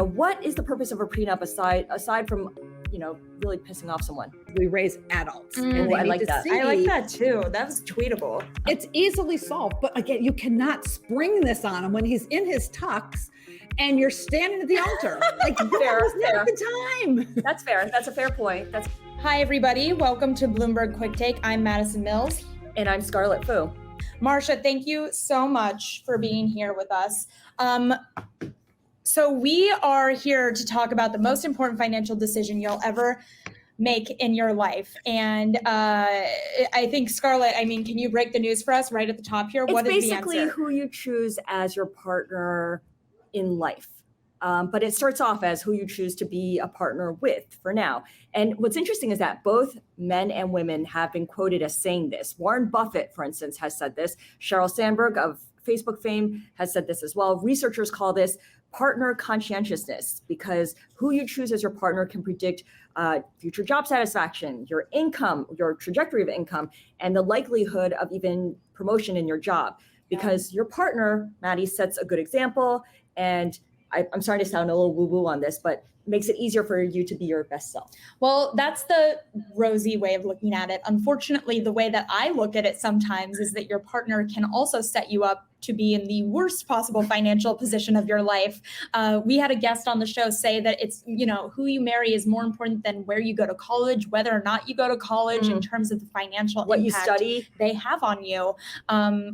what is the purpose of a prenup aside from, really pissing off someone? We raise adults. And I like that. I like that too. That was tweetable. It's easily solved, but again, you cannot spring this on him when he's in his tux and you're standing at the altar. Like, fair. Not the time. That's fair. That's a fair point. Hi, everybody. Welcome to Bloomberg Quicktake. I'm Madison Mills. And I'm Scarlet Fu. Marcia, thank you so much for being here with us. So we are here to talk about the most important financial decision you'll ever make in your life. And I think, Scarlet, can you break the news for us right at the top here? What is the answer? It's basically who you choose as your partner in life. But it starts off as who you choose to be a partner with for now. And what's interesting is that both men and women have been quoted as saying this. Warren Buffett, for instance, has said this. Sheryl Sandberg of Facebook fame has said this as well. Researchers call this partner conscientiousness, because who you choose as your partner can predict future job satisfaction, your income, your trajectory of income, and the likelihood of even promotion in your job. Because your partner, Maddie, sets a good example. And I'm starting to sound a little woo-woo on this, but makes it easier for you to be your best self. Well, that's the rosy way of looking at it. Unfortunately, the way that I look at it sometimes is that your partner can also set you up to be in the worst possible financial position of your life. We had a guest on the show say that it's, who you marry is more important than where you go to college, whether or not you go to college, in terms of the financial what impact you study they have on you,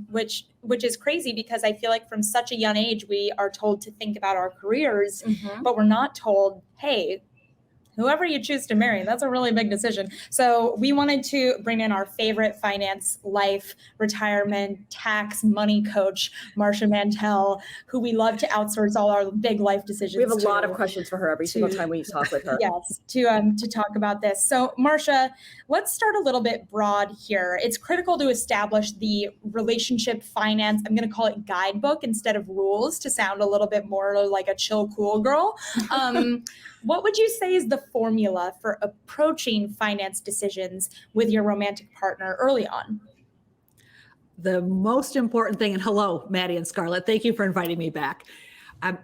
which is crazy, because I feel like from such a young age, we are told to think about our careers, but we're not told, hey, whoever you choose to marry, that's a really big decision. So we wanted to bring in our favorite finance, life, retirement, tax, money coach, Marcia Mantell, who we love to outsource all our big life decisions. We have a lot of questions for her every single time we talk with her. Yes, to talk about this. So Marcia, let's start a little bit broad here. It's critical to establish the relationship finance, I'm going to call it guidebook instead of rules, to sound a little bit more like a chill, cool girl. What would you say is the formula for approaching finance decisions with your romantic partner early on? The most important thing, and hello, Maddie and Scarlett, thank you for inviting me back.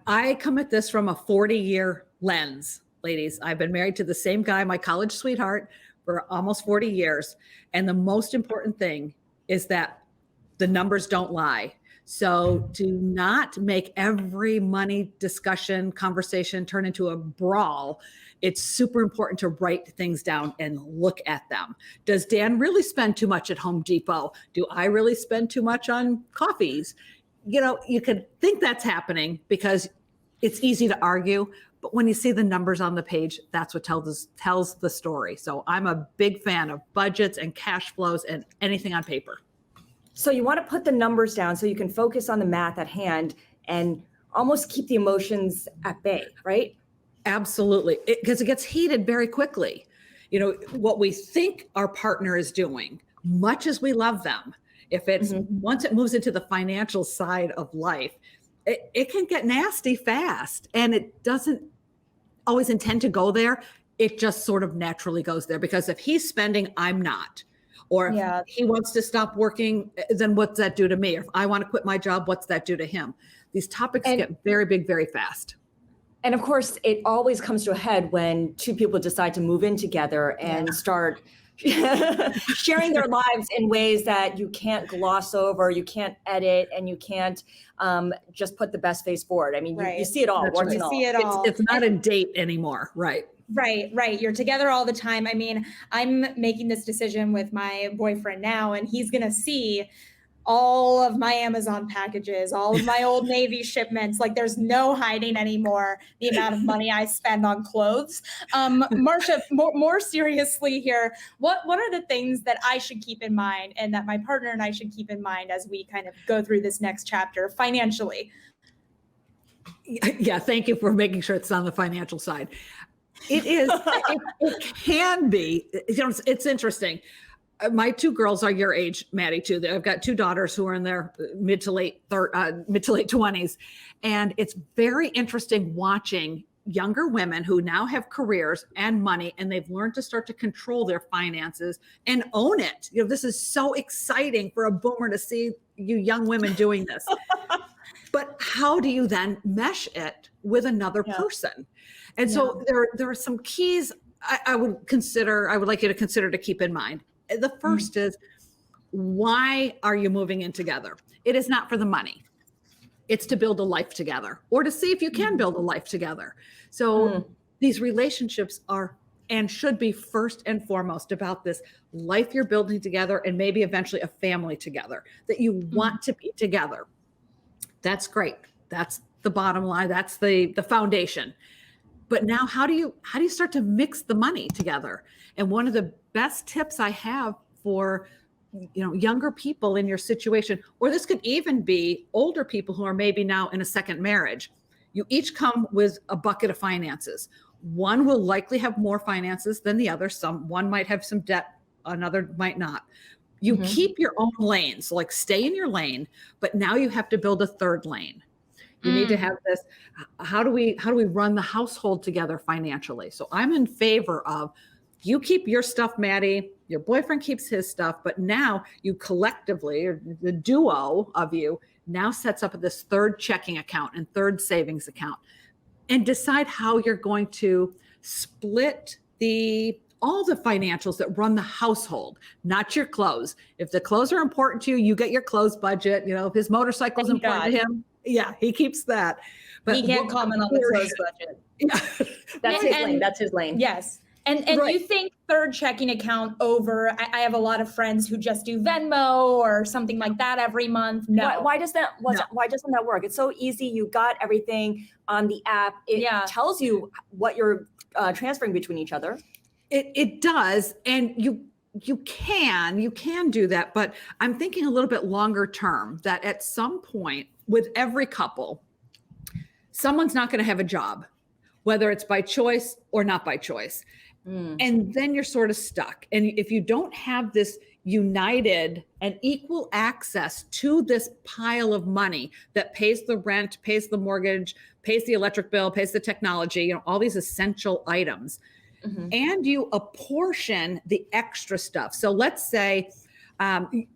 I come at this from a 40-year lens, ladies. I've been married to the same guy, my college sweetheart, for almost 40 years. And the most important thing is that the numbers don't lie. So do not make every money discussion, conversation turn into a brawl. It's super important to write things down and look at them. Does Dan really spend too much at Home Depot? Do I really spend too much on coffees? You could think that's happening because it's easy to argue, but when you see the numbers on the page, that's what tells the story. So I'm a big fan of budgets and cash flows and anything on paper. So you want to put the numbers down so you can focus on the math at hand and almost keep the emotions at bay, right? Absolutely, because it gets heated very quickly. What we think our partner is doing, much as we love them, if it's once it moves into the financial side of life, it can get nasty fast, and it doesn't always intend to go there. It just sort of naturally goes there, because if he's spending, I'm not. Or if he wants to stop working, then what's that do to me? Or if I want to quit my job, what's that do to him? These topics get very big, very fast. And of course, it always comes to a head when two people decide to move in together and start sharing their lives in ways that you can't gloss over, you can't edit, and you can't just put the best face forward. You see it all. You see it all. It's not a date anymore, right? Right. You're together all the time. I'm making this decision with my boyfriend now, and he's going to see all of my Amazon packages, all of my Old Navy shipments. Like, there's no hiding anymore the amount of money I spend on clothes. Marcia, more seriously here, what are the things that I should keep in mind and that my partner and I should keep in mind as we kind of go through this next chapter financially? Yeah, thank you for making sure it's on the financial side. It is, it can be, it's interesting. My two girls are your age, Maddie, too. I've got two daughters who are in their mid to late 20s. And it's very interesting watching younger women who now have careers and money, and they've learned to start to control their finances and own it. This is so exciting for a boomer to see you young women doing this. But how do you then mesh it with another person? And so there are some keys I would like you to consider to keep in mind. The first is, why are you moving in together? It is not for the money. It's to build a life together, or to see if you can build a life together. So these relationships are and should be first and foremost about this life you're building together, and maybe eventually a family together, that you want to be together. That's great. That's the bottom line. That's the foundation. But now how do you start to mix the money together? And one of the best tips I have for younger people in your situation, or this could even be older people who are maybe now in a second marriage, you each come with a bucket of finances. One will likely have more finances than the other. One might have some debt, another might not. You keep your own lanes, like stay in your lane, but now you have to build a third lane. You need to have this. How do we run the household together financially? So I'm in favor of, you keep your stuff, Maddie, your boyfriend keeps his stuff, but now you collectively, or the duo of you, now sets up this third checking account and third savings account, and decide how you're going to split all the financials that run the household, not your clothes. If the clothes are important to you, you get your clothes budget. If his motorcycle's important to him, he keeps that. But he can't comment on the clothes budget. That's his lane. That's his lane. Yes. And you think third checking account over, I have a lot of friends who just do Venmo or something like that every month. No. Why doesn't that work? It's so easy. You got everything on the app. It tells you what you're transferring between each other. It does. And you can do that. But I'm thinking a little bit longer term, that at some point with every couple, someone's not going to have a job, whether it's by choice or not by choice. And then you're sort of stuck. And if you don't have this united and equal access to this pile of money that pays the rent, pays the mortgage, pays the electric bill, pays the technology, all these essential items, and you apportion the extra stuff. So let's say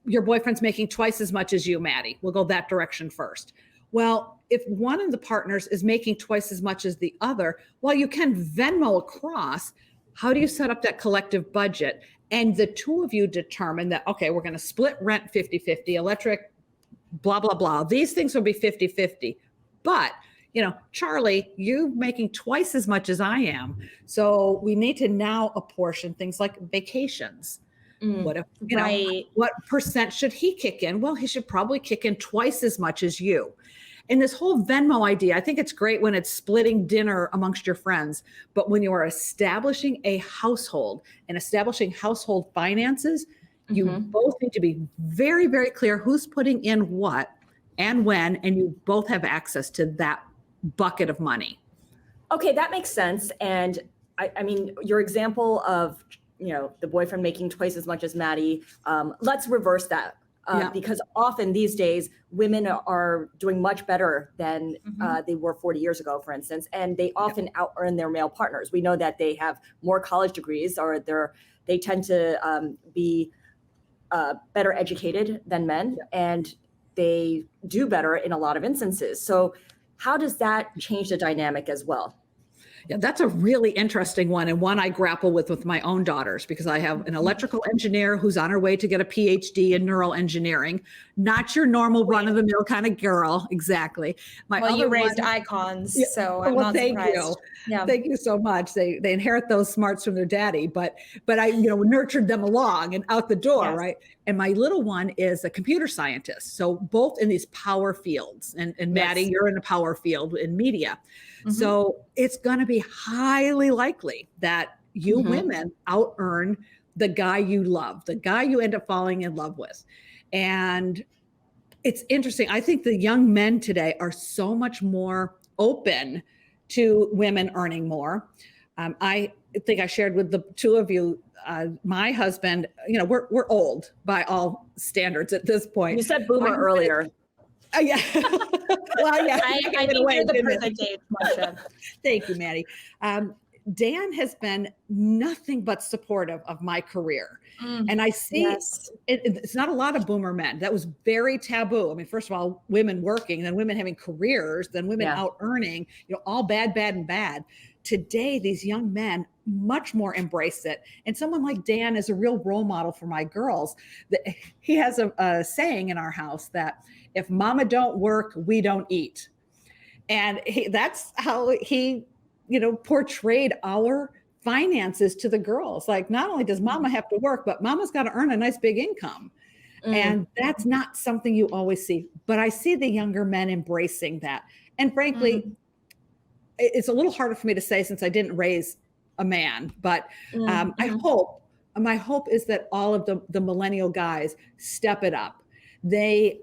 your boyfriend's making twice as much as you, Maddie. We'll go that direction first. Well, if one of the partners is making twice as much as the other, well, you can Venmo across. How do you set up that collective budget? And the two of you determine that, okay, we're going to split rent 50-50, electric, blah, blah, blah. These things will be 50-50. But, Charlie, you making twice as much as I am. So we need to now apportion things like vacations. What if, what percent should he kick in? Well, he should probably kick in twice as much as you. And this whole Venmo idea, I think it's great when it's splitting dinner amongst your friends, but when you are establishing a household and establishing household finances, you both need to be very, very clear who's putting in what and when, and you both have access to that bucket of money. Okay, that makes sense. And I mean, your example of, the boyfriend making twice as much as Maddie, let's reverse that. Because often these days, women are doing much better than they were 40 years ago, for instance, and they often out-earn their male partners. We know that they have more college degrees, or they tend to be better educated than men, and they do better in a lot of instances. So how does that change the dynamic as well? Yeah, that's a really interesting one, and one I grapple with my own daughters, because I have an electrical engineer who's on her way to get a PhD in neural engineering. Not your normal run-of-the-mill kind of girl, exactly. You raised icons, so I'm not surprised. Thank you. Yeah. Thank you so much. They inherit those smarts from their daddy, but I nurtured them along and out the door, right? And my little one is a computer scientist, so both in these power fields. And Maddie, you're in a power field in media. So it's going to be highly likely that you women out-earn the guy you love, the guy you end up falling in love with. And it's interesting. I think the young men today are so much more open to women earning more. I think I shared with the two of you, my husband, we're old by all standards at this point. You said boomer earlier. Yeah. Well, yeah. I think you're the perfect age, Marcia. Thank you, Maddie. Dan has been nothing but supportive of my career. And I see it's not a lot of boomer men. That was very taboo. I mean, first of all, women working, then women having careers, then women out earning, all bad, bad, and bad. Today, these young men much more embrace it. And someone like Dan is a real role model for my girls. He has a saying in our house that if mama don't work, we don't eat. And that's how he, portrayed our finances to the girls. Like, not only does mama have to work, but mama's got to earn a nice big income. And that's not something you always see. But I see the younger men embracing that. And frankly, it's a little harder for me to say since I didn't my hope is that all of the millennial guys step it up. They're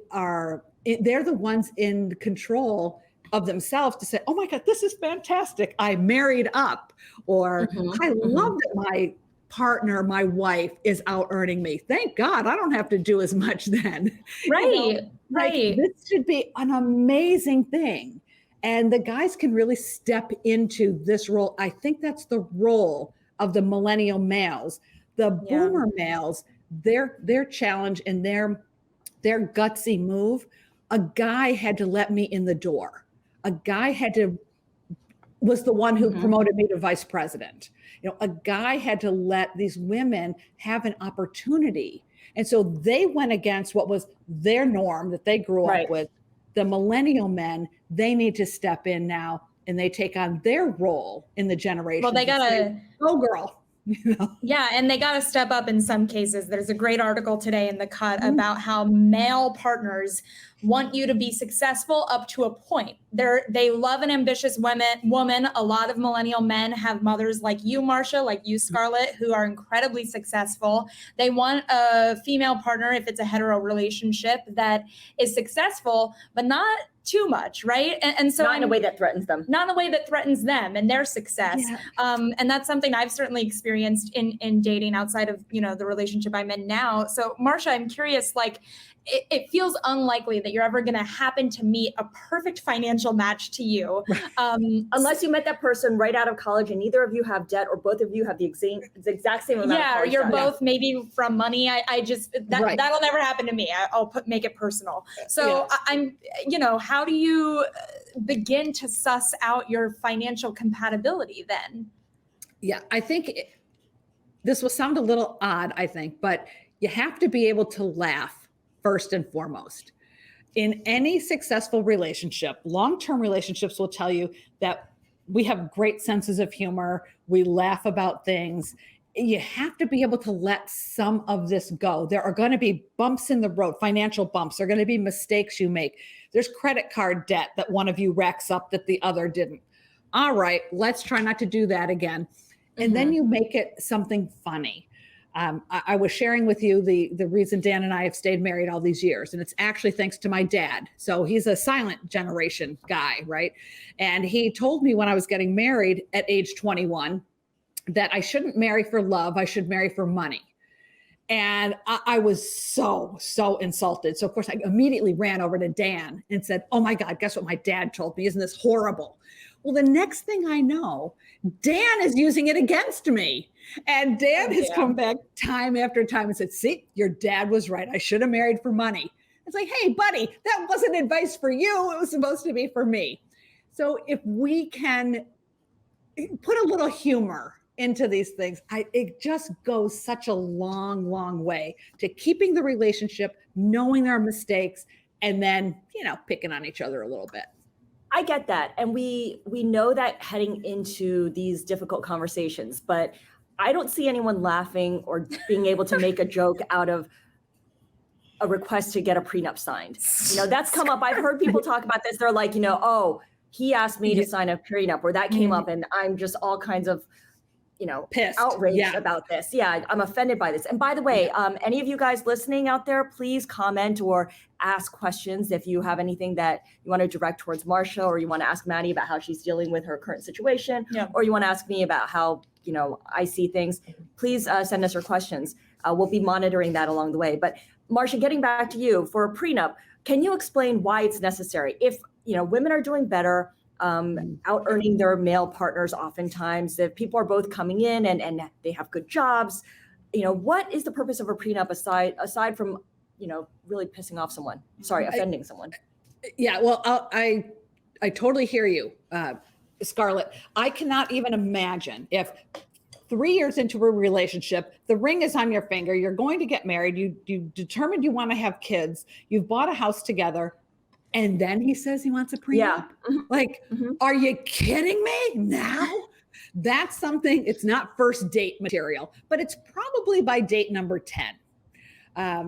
the ones in control of themselves to say, oh my God, this is fantastic. I married up, or I love that my partner, my wife is out earning me. Thank God I don't have to do as much then. Right. This should be an amazing thing. And the guys can really step into this role. I think that's the role of the millennial males. The boomer males, their challenge and their gutsy move, a guy had to let me in the door. A guy was the one who promoted me to vice president. A guy had to let these women have an opportunity. And so they went against what was their norm that they grew up with. The millennial men, they need to step in now and they take on their role in the generation. Well, they gotta go girl. Yeah, and they got to step up in some cases. There's a great article today in The Cut about how male partners want you to be successful up to a point. They love an ambitious woman. A lot of millennial men have mothers like you, Marcia, like you, Scarlet, who are incredibly successful. They want a female partner, if it's a hetero relationship, that is successful, but not too much, right? And so not in a way that threatens them. Not in a way that threatens them and their success. And that's something I've certainly experienced in dating outside of, the relationship I'm in now. So Marcia, I'm curious, it feels unlikely that you're ever going to happen to meet a perfect financial match to you. Unless you met that person right out of college and neither of you have debt or both of you have the exact same amount of college you're debt. both maybe from money. That'll never happen to me. I'll make it personal. So I'm, how do you begin to suss out your financial compatibility then? Yeah, I think this will sound a little odd, but you have to be able to laugh first and foremost. In any successful relationship, long-term relationships will tell you that we have great senses of humor. We laugh about things. You have to be able to let some of this go. There are going to be bumps in the road, financial bumps. There are going to be mistakes you make. There's credit card debt that one of you racks up that the other didn't. All right, let's try not to do that again. And then you make it something funny. I was sharing with you the reason Dan and I have stayed married all these years, and it's actually thanks to my dad. So he's a silent generation guy, right? And he told me when I was getting married at age 21 that I shouldn't marry for love, I should marry for money. And I was so insulted. So of course I immediately ran over to Dan and said, oh my God, guess what my dad told me? Isn't this horrible? Well, the next thing I know, Dan is using it against me. And Dan has come back time after time and said, see, your dad was right. I should have married for money. It's like, hey, buddy, that wasn't advice for you. It was supposed to be for me. So if we can put a little humor into these things, it just goes such a long way to keeping the relationship, knowing there are mistakes, and then, picking on each other a little bit. I get that. And we know that heading into these difficult conversations, but I don't see anyone laughing or being able to make a joke out of a request to get a prenup signed. That's come up. I've heard people talk about this. They're like, oh, he asked me to sign a prenup, or that came up, and I'm just all kinds of, pissed, outraged about this. Yeah, I'm offended by this. And by the way, any of you guys listening out there, please comment or ask questions if you have anything that you want to direct towards Marcia, or you want to ask Maddie about how she's dealing with her current situation, or you want to ask me about how, I see things. Please send us your questions. We'll be monitoring that along the way. But Marcia, getting back to you, for a prenup, can you explain why it's necessary? If, women are doing better, out earning their male partners oftentimes. If people are both coming in and they have good jobs, what is the purpose of a prenup aside from, really pissing off someone? Sorry, offending someone. Yeah, well, I totally hear you, Scarlet. I cannot even imagine if 3 years into a relationship, the ring is on your finger, you're going to get married, you determined you want to have kids, you've bought a house together, and then he says he wants a prenup. Yeah. Like, are you kidding me now? That's something, it's not first date material, but it's probably by date number 10.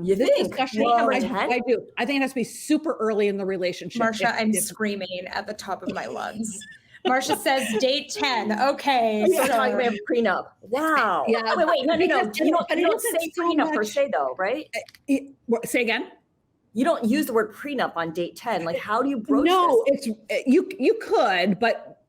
You think? Date number 10? I do. I think it has to be super early in the relationship. Marcia, I'm screaming at the top of my lungs. Marcia says date 10. Okay. So talking about prenup. Wow. Yeah. Oh, wait, no. You don't say prenup per se though, right? Say again? You don't use the word prenup on date 10. Like, how do you broach this? No, you could, but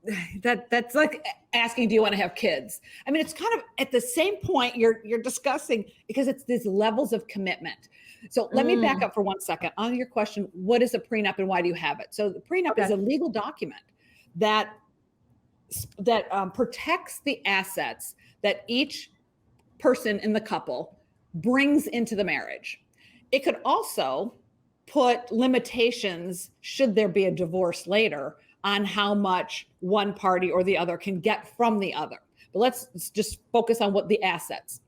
that's like asking, do you want to have kids? I mean, it's kind of at the same point you're discussing, because it's these levels of commitment. So let me back up for 1 second on your question. What is a prenup and why do you have it? So the prenup is a legal document that protects the assets that each person in the couple brings into the marriage. It could also put limitations, should there be a divorce later, on how much one party or the other can get from the other. But let's just focus on what the assets.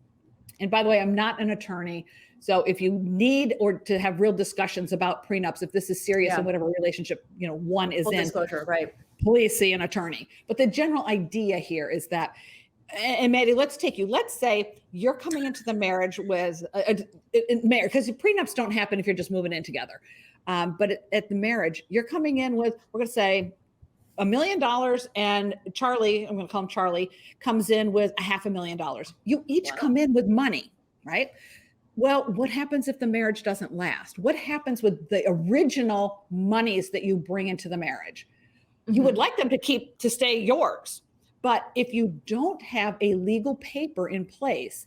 And by the way, I'm not an attorney. So if you need or to have real discussions about prenups, if this is serious in whatever relationship, one is Full in, disclosure, right? Please see an attorney. But the general idea here is that, and Maddie, let's say you're coming into the marriage with marriage, because prenups don't happen if you're just moving in together. But at the marriage, you're coming in with, we're going to say $1 million, and Charlie, I'm going to call him Charlie, comes in with $500,000. You each come in with money, right? Well, what happens if the marriage doesn't last? What happens with the original monies that you bring into the marriage? You would like them to stay yours. But if you don't have a legal paper in place,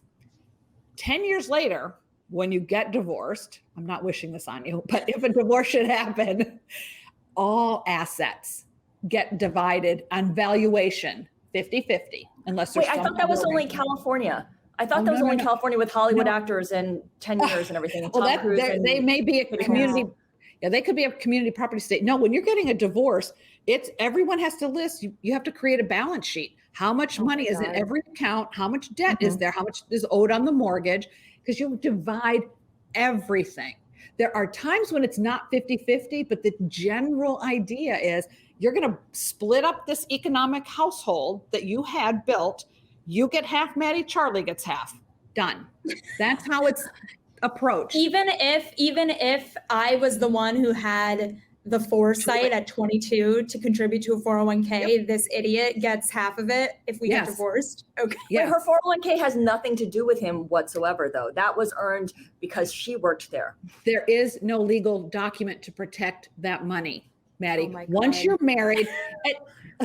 10 years later, when you get divorced, I'm not wishing this on you, but if a divorce should happen, all assets get divided on valuation 50-50, unless there's I thought that was only California. I thought that was only California with Hollywood actors and 10 years and everything. Well, they may be a community. Yeah, they could be a community property state. No, when you're getting a divorce, everyone has to list. You have to create a balance sheet. How much money is in every account? How much debt is there? How much is owed on the mortgage? Because you divide everything. There are times when it's not 50-50, but the general idea is you're going to split up this economic household that you had built. You get half, Maddie, Charlie gets half. Done. That's how it's approached. Even if I was the one who had the foresight at 22 to contribute to a 401k, this idiot gets half of it if we get divorced. Okay. Wait, her 401k has nothing to do with him whatsoever, though. That was earned because she worked there. There is no legal document to protect that money, Maddie. Once you're married,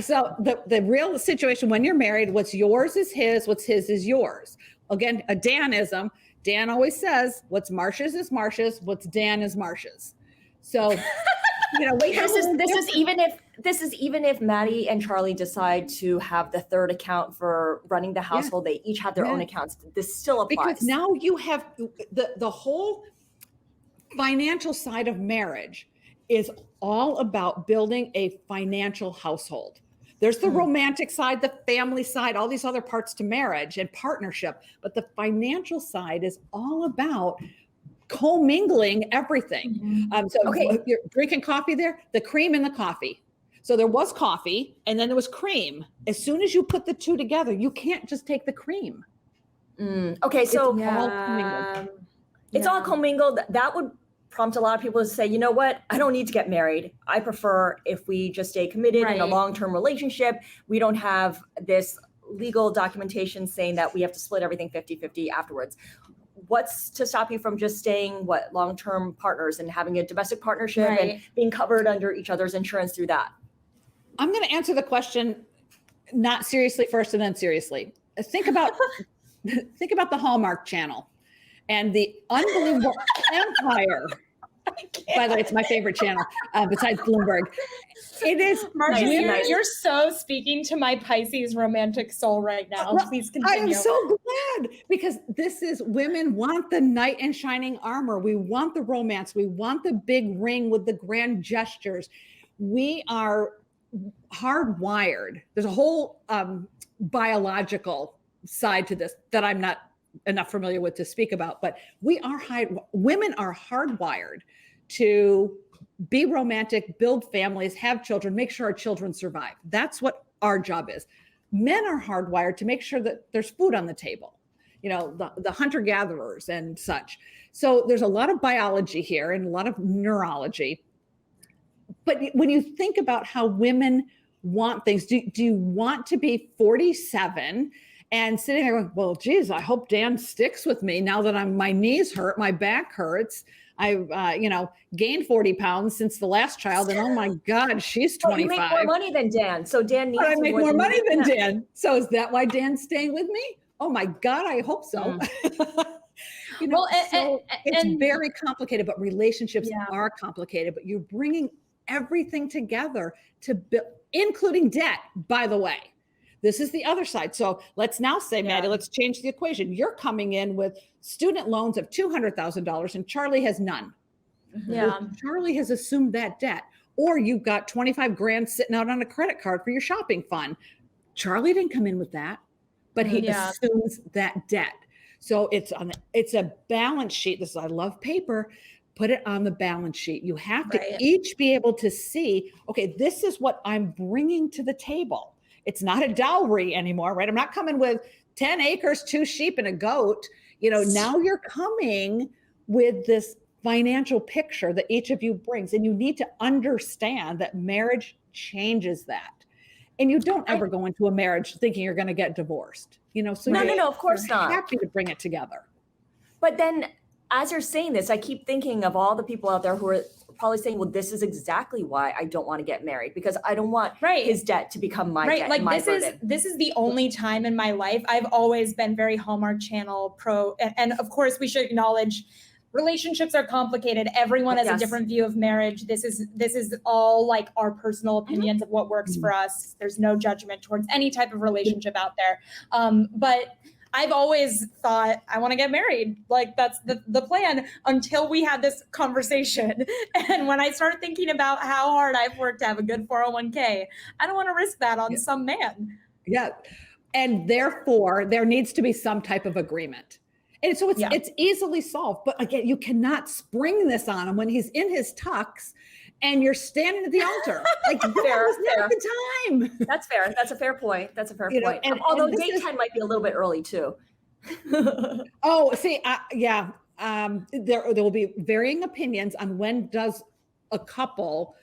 so the real situation when you're married, what's yours is his, what's his is yours. Again, a Danism. Dan always says, what's Marcia's is Marcia's, what's Dan is Marcia's. So, this is even if Maddie and Charlie decide to have the third account for running the household, they each have their own accounts. This still applies. Because now you have the whole financial side of marriage is all about building a financial household. There's the romantic side, the family side, all these other parts to marriage and partnership. But the financial side is all about commingling everything. You're drinking coffee there, the cream in the coffee. So there was coffee and then there was cream. As soon as you put the two together, you can't just take the cream. Okay, so it's all commingled. That would prompt a lot of people to say, you know what, I don't need to get married. I prefer if we just stay committed in a long-term relationship. We don't have this legal documentation saying that we have to split everything 50-50 afterwards. What's to stop you from just staying long-term partners and having a domestic partnership and being covered under each other's insurance through that? I'm going to answer the question not seriously first and then seriously. Think about the Hallmark Channel and the unbelievable empire By the way, it's my favorite channel besides Bloomberg. It is. Marcia, Nice. you're so speaking to my Pisces romantic soul right now. Please I continue. am so glad, because this is, women want the knight in shining armor. We want the romance. We want the big ring with the grand gestures. We are hardwired. There's a whole biological side to this that I'm not enough familiar with to speak about, but women are hardwired to be romantic, build families, have children, make sure our children survive. That's what our job is. Men are hardwired to make sure that there's food on the table, the hunter-gatherers and such. So there's a lot of biology here and a lot of neurology. But when you think about how women want things, do you want to be 47 and sitting there going, well, geez, I hope Dan sticks with me now that my knees hurt, my back hurts. I've, gained 40 pounds since the last child. And oh my God, she's 25. You make more money than Dan. So Dan needs I make more money than Dan. Dan. So is that why Dan's staying with me? Oh my God, I hope so. It's very complicated, but relationships are complicated, but you're bringing everything together to build, including debt, by the way. This is the other side. So let's now say, Maddie, let's change the equation. You're coming in with student loans of $200,000 and Charlie has none. Yeah. Well, Charlie has assumed that debt. Or you've got 25 grand sitting out on a credit card for your shopping fund. Charlie didn't come in with that, but he assumes that debt. So it's a balance sheet. I love paper. Put it on the balance sheet. You have to each be able to see, okay, this is what I'm bringing to the table. It's not a dowry anymore, right? I'm not coming with 10 acres, 2 sheep, and a goat. Now you're coming with this financial picture that each of you brings. And you need to understand that marriage changes that. And you don't ever go into a marriage thinking you're going to get divorced. So No, of course not. Happy to bring it together. But then as you're saying this, I keep thinking of all the people out there who are probably saying, well, this is exactly why I don't want to get married, because I don't want his debt to become my debt. Like my this is the only time in my life I've always been very Hallmark Channel pro. And of course we should acknowledge relationships are complicated. Everyone has a different view of marriage. This is all like our personal opinions of what works for us. There's no judgment towards any type of relationship out there. But I've always thought I want to get married. Like that's the plan until we had this conversation. And when I started thinking about how hard I've worked to have a good 401k, I don't want to risk that on some man. Yeah. And therefore there needs to be some type of agreement. And so it's easily solved. But again, you cannot spring this on him when he's in his tux and you're standing at the altar. Like, fair. Not the time. That's fair. That's a fair point. Point. And although day 10 might be a little bit early too. Oh, see, there will be varying opinions on when does a couple,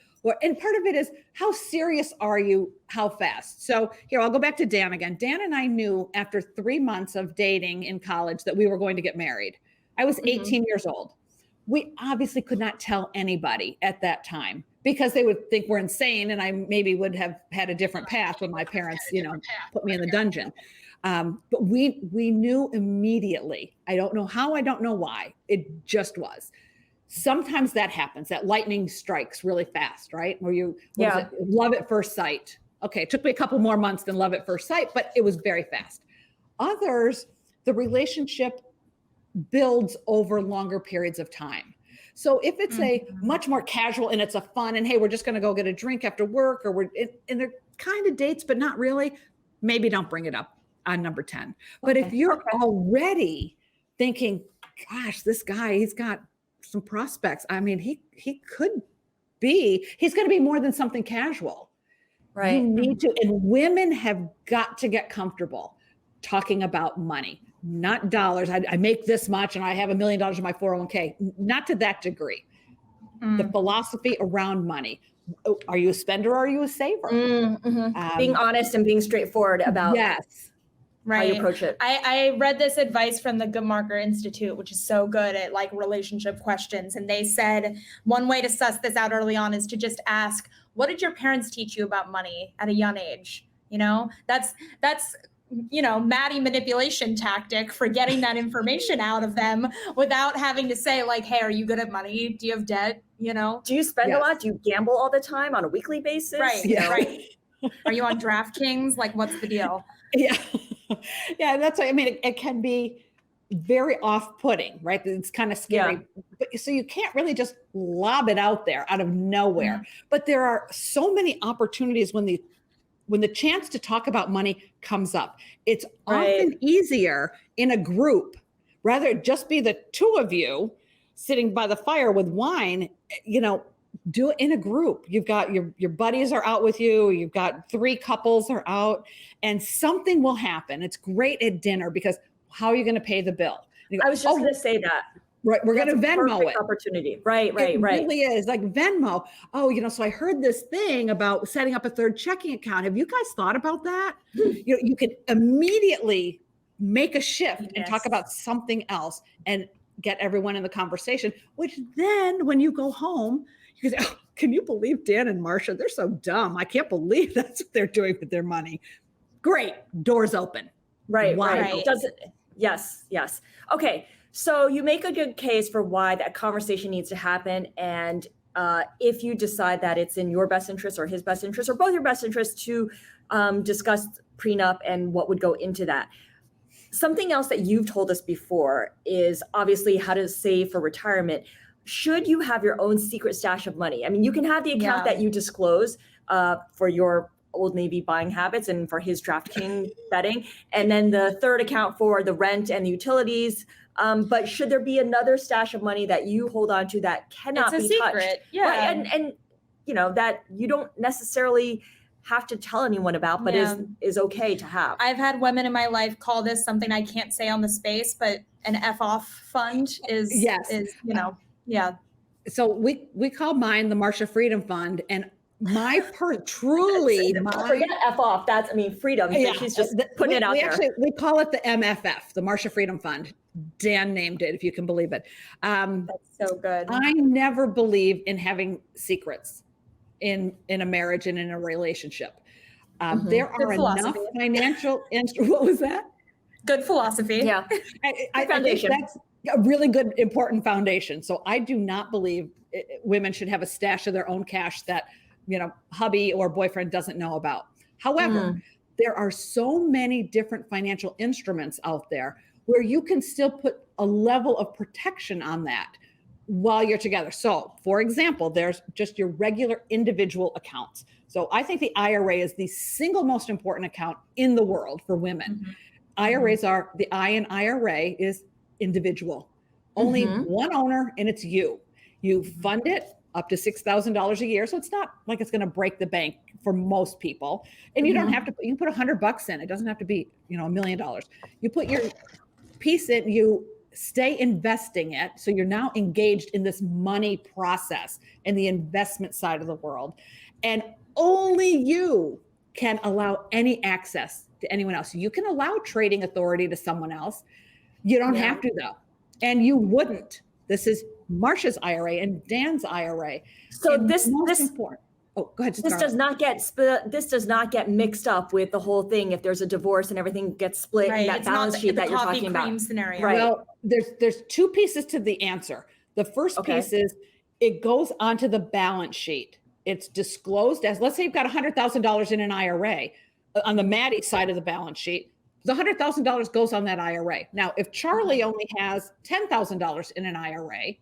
and part of it is how serious are you, how fast. So here, I'll go back to Dan again. Dan and I knew after 3 months of dating in college that we were going to get married. I was 18 years old. We obviously could not tell anybody at that time because they would think we're insane, and I maybe would have had a different path when my parents, put me in the dungeon. But we knew immediately. I don't know how, I don't know why. It just was. Sometimes that happens, that lightning strikes really fast, right? Where you love at first sight. Okay, it took me a couple more months than love at first sight, but it was very fast. Others, the relationship builds over longer periods of time. So if it's a much more casual and it's a fun and hey, we're just going to go get a drink after work, or and they're kind of dates, but not really, maybe don't bring it up on number 10. But if you're already thinking, gosh, this guy, he's got some prospects. I mean, he's going to be more than something casual. Right. You need to, and women have got to get comfortable talking about money. Not dollars. I make this much and I have $1 million in my 401k. Not to that degree. The philosophy around money. Are you a spender or are you a saver? Being honest and being straightforward about how you approach it. I read this advice from the Good Marker Institute, which is so good at like relationship questions. And they said one way to suss this out early on is to just ask, what did your parents teach you about money at a young age? That's Maddie manipulation tactic for getting that information out of them without having to say like, hey, are you good at money? Do you have debt? Do you spend a lot? Do you gamble all the time on a weekly basis? Right. Right. Are you on DraftKings? Like, what's the deal? Yeah. Yeah. That's what I mean. It can be very off-putting, right? It's kind of scary. Yeah. But so you can't really just lob it out there out of nowhere. But there are so many opportunities when the chance to talk about money comes up. It's often easier in a group, rather just be the two of you sitting by the fire with wine, do it in a group. You've got your buddies are out with you. You've got 3 couples are out, and something will happen. It's great at dinner because how are you going to pay the bill? Go, I was just going to say that. Right. We're going to Venmo it. Opportunity. Right. It really is like Venmo. Oh, so I heard this thing about setting up a 3rd checking account. Have you guys thought about that? You can immediately make a shift and talk about something else and get everyone in the conversation, which then when you go home, you can say, oh, can you believe Dan and Marcia? They're so dumb. I can't believe that's what they're doing with their money. Great. Doors open. Right. Yes. Okay. So you make a good case for why that conversation needs to happen. And if you decide that it's in your best interest or his best interest or both your best interests to discuss prenup and what would go into that. Something else that you've told us before is obviously how to save for retirement. Should you have your own secret stash of money? I mean, you can have the account that you disclose for your Old Navy buying habits and for his DraftKings betting, and then the 3rd account for the rent and the utilities. But should there be another stash of money that you hold on to that cannot be touched? Secret. Yeah. Right? And that you don't necessarily have to tell anyone about, but is okay to have. I've had women in my life call this something I can't say on the space, but an F-off fund is. So we call mine the Marcia Freedom Fund, and truly forget F off. That's freedom. Yeah, she's just putting it out there. We call it the MFF, the Marcia Freedom Fund. Dan named it, if you can believe it. That's so good. I never believe in having secrets in a marriage and in a relationship. There are enough financial. What was that? Good philosophy. Yeah. I think that's a really good, important foundation. So I do not believe women should have a stash of their own cash that hubby or boyfriend doesn't know about. However, there are so many different financial instruments out there where you can still put a level of protection on that while you're together. So for example, there's just your regular individual accounts. So I think the IRA is the single most important account in the world for women. IRAs are, the I in IRA is individual, only one owner, and it's you. You fund it up to $6,000 a year. So it's not like it's going to break the bank for most people. And you don't have to, you can put $100 in. It doesn't have to be, $1 million. You put your piece in, you stay investing it. So you're now engaged in this money process and the investment side of the world. And only you can allow any access to anyone else. You can allow trading authority to someone else. You don't have to though. And you wouldn't. This is Marcia's IRA and Dan's IRA. So and this important. Oh, go ahead. This does not get mixed up with the whole thing. If there's a divorce and everything gets split, and that balance sheet that you're talking about. Scenario. Right. Well, there's 2 pieces to the answer. The first piece is it goes onto the balance sheet. It's disclosed as, let's say you've got $100,000 in an IRA on the Maddie side of the balance sheet. The $100,000 goes on that IRA. Now, if Charlie only has $10,000 in an IRA,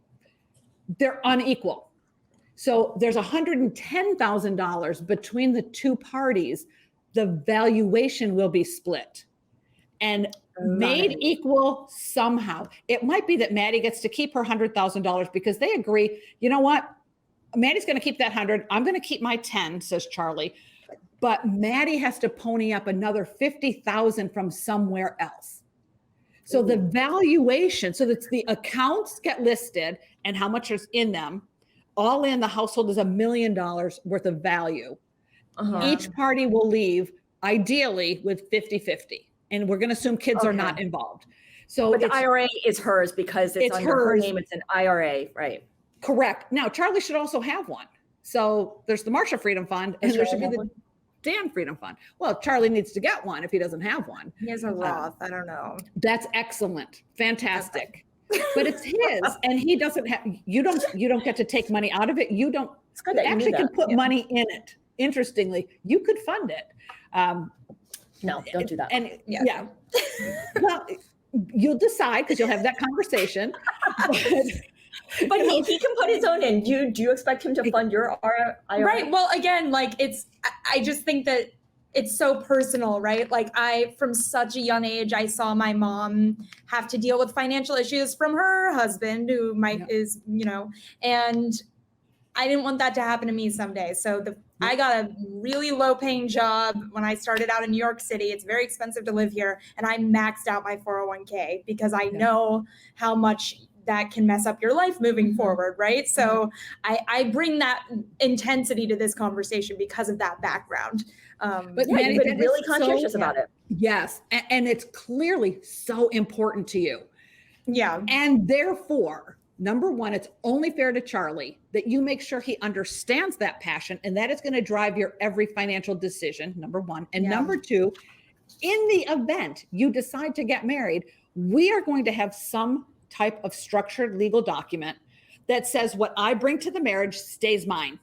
they're unequal. So there's $110,000 between the 2 parties. The valuation will be split and made equal somehow. It might be that Maddie gets to keep her $100,000 because they agree, you know what? Maddie's going to keep that 100. I'm going to keep my 10, says Charlie. But Maddie has to pony up another 50,000 from somewhere else. So the valuation, so that the accounts get listed and how much is in them, all in the household is $1 million worth of value. Each party will leave ideally with 50-50. And we're going to assume kids are not involved. So but the IRA is hers because it's under her name. It's an IRA, right? Correct. Now, Charlie should also have one. So there's the Marcia Freedom Fund, and there should be the Dan Freedom Fund. Well, Charlie needs to get one if he doesn't have one. He has a Roth. I don't know. That's excellent. Fantastic. But it's his, and he doesn't have, you don't get to take money out of it. You don't, It's good you that you actually knew can that. put money in it. Interestingly, you could fund it. No, don't do that. And yeah. Well, you'll decide because you'll have that conversation. But he can put his own in. Do you expect him to fund your IRA? Right. Well, again, like I just think that it's so personal, right? Like from such a young age, I saw my mom have to deal with financial issues from her husband, who is, and I didn't want that to happen to me someday. So I got a really low paying job when I started out in New York City. It's very expensive to live here. And I maxed out my 401k because I know how much that can mess up your life moving forward, right? So I bring that intensity to this conversation because of that background. But Maddie, you've been really conscientious about it. Yes, and it's clearly so important to you. Yeah. And therefore, number one, it's only fair to Charlie that you make sure he understands that passion, and that is going to drive your every financial decision, number one. And number two, in the event you decide to get married, we are going to have some type of structured legal document that says what I bring to the marriage stays mine.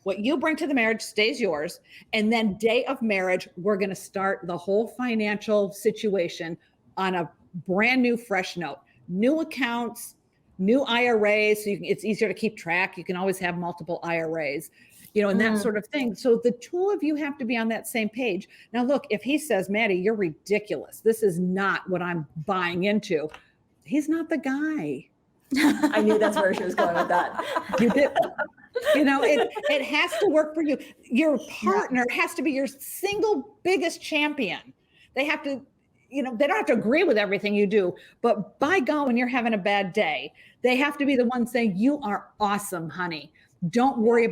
What you bring to the marriage stays yours. And then day of marriage, we're going to start the whole financial situation on a brand new, fresh note. New accounts, new IRAs, so it's easier to keep track. You can always have multiple IRAs, and that sort of thing. So the two of you have to be on that same page. Now, look, if he says, Maddie, you're ridiculous. This is not what I'm buying into. He's not the guy. I knew that's where she was going with that. You did. It has to work for you. Your partner has to be your single biggest champion. They have to, they don't have to agree with everything you do, but by God, when you're having a bad day, they have to be the one saying, you are awesome, honey. Don't worry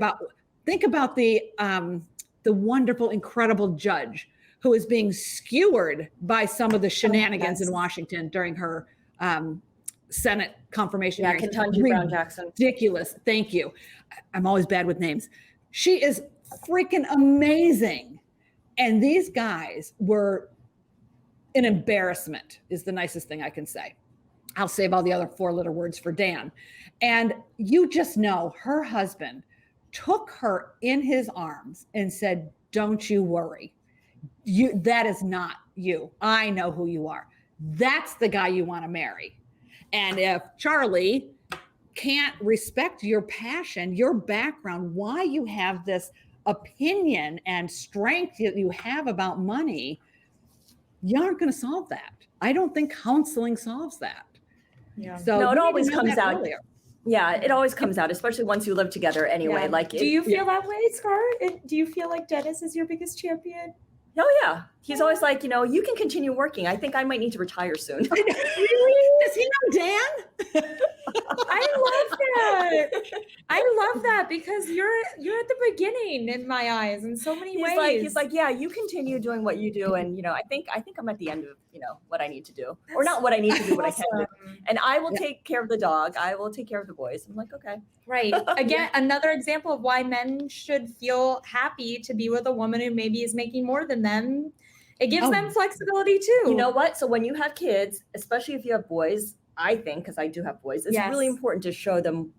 think about the wonderful, incredible judge who is being skewered by some of the shenanigans in Washington during her Senate confirmation. Yeah, Ketanji Brown Jackson. Ridiculous. Thank you. I'm always bad with names. She is freaking amazing. And these guys were an embarrassment, is the nicest thing I can say. I'll save all the other 4-letter words for Dan. And you just know her husband took her in his arms and said, don't you worry. That is not you. I know who you are. That's the guy you want to marry. And if Charlie can't respect your passion, your background, why you have this opinion and strength that you have about money, you aren't going to solve that. I don't think counseling solves that. Yeah. So no, it always comes out. Earlier. Yeah, it always comes out, especially once you live together anyway. Yeah. Like, do you feel that way, Scar? Do you feel like Dennis is your biggest champion? Oh yeah, he's always like, you can continue working. I think I might need to retire soon. Really? Does he know Dan? I love that. I love that because you're at the beginning in my eyes in so many ways. He's like, yeah, you continue doing what you do, and I think I'm at the end of what I need to do, or not what I need to do, what I can do, and I will take care of the dog. I will take care of the boys. I'm like, okay, right. Again, another example of why men should feel happy to be with a woman who maybe is making more than them. It gives them flexibility too. You know what? So when you have kids, especially if you have boys, I think, because I do have boys, it's really important to show them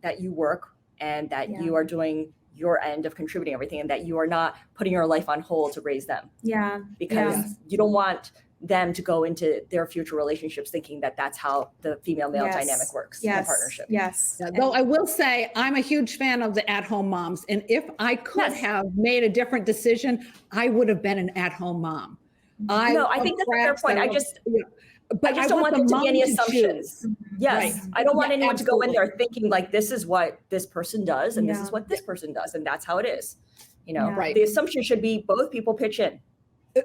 that you work and that you are doing your end of contributing everything, and that you are not putting your life on hold to raise them. Yeah. Because you don't want them to go into their future relationships thinking that that's how the female-male dynamic works in a partnership. Yes. Yeah, though I will say I'm a huge fan of the at-home moms. And if I could have made a different decision, I would have been an at-home mom. I think that's a fair point. I just don't want there to be any assumptions. Yes. Right. I don't want anyone to go in there thinking like, this is what this person does and this is what this person does. And that's how it is. The assumption should be both people pitch in.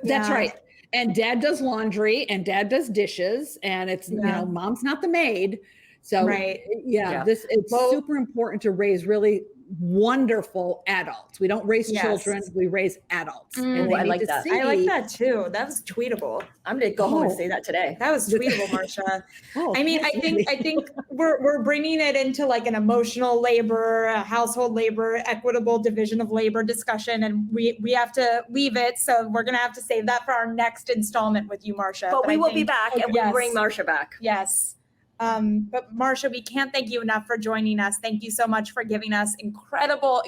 That's right. And dad does laundry and dad does dishes, and it's, mom's not the maid. So it's super important to raise really wonderful adults. We don't raise Yes. children, we raise adults. Mm. And Ooh, they I need like to that. see, I like that too. That was tweetable. I'm going to go home and Oh. say that today. That was tweetable, Marcia. Oh, I mean, I think we're bringing it into like an emotional labor, a household labor, equitable division of labor discussion, and we have to leave it. So we're gonna have to save that for our next installment with you, Marcia. But we I will be think- back, and we'll bring Marcia back. Yes. But Marcia, we can't thank you enough for joining us. Thank you so much for giving us incredible,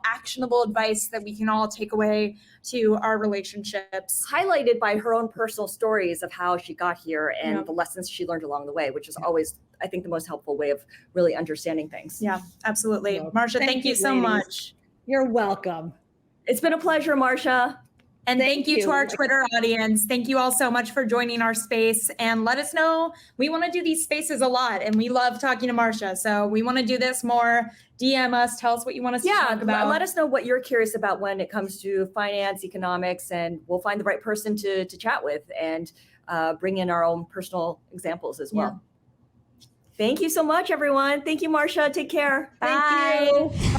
actionable advice that we can all take away to our relationships. Highlighted by her own personal stories of how she got here and Yeah. the lessons she learned along the way, which is always, I think, the most helpful way of really understanding things. Yeah, absolutely. Well, Marcia, thank you so ladies. much. You're welcome. It's been a pleasure, Marcia. And Thank thank you to you. our Twitter audience. Thank you all so much for joining our space, and let us know. We want to do these spaces a lot, and we love talking to Marcia. So we want to do this more. DM us, tell us what you want us to talk about. Let us know what you're curious about when it comes to finance, economics, and we'll find the right person to chat with and bring in our own personal examples as well. Thank you so much, everyone. Thank you, Marcia. Take care. Bye. Thank you.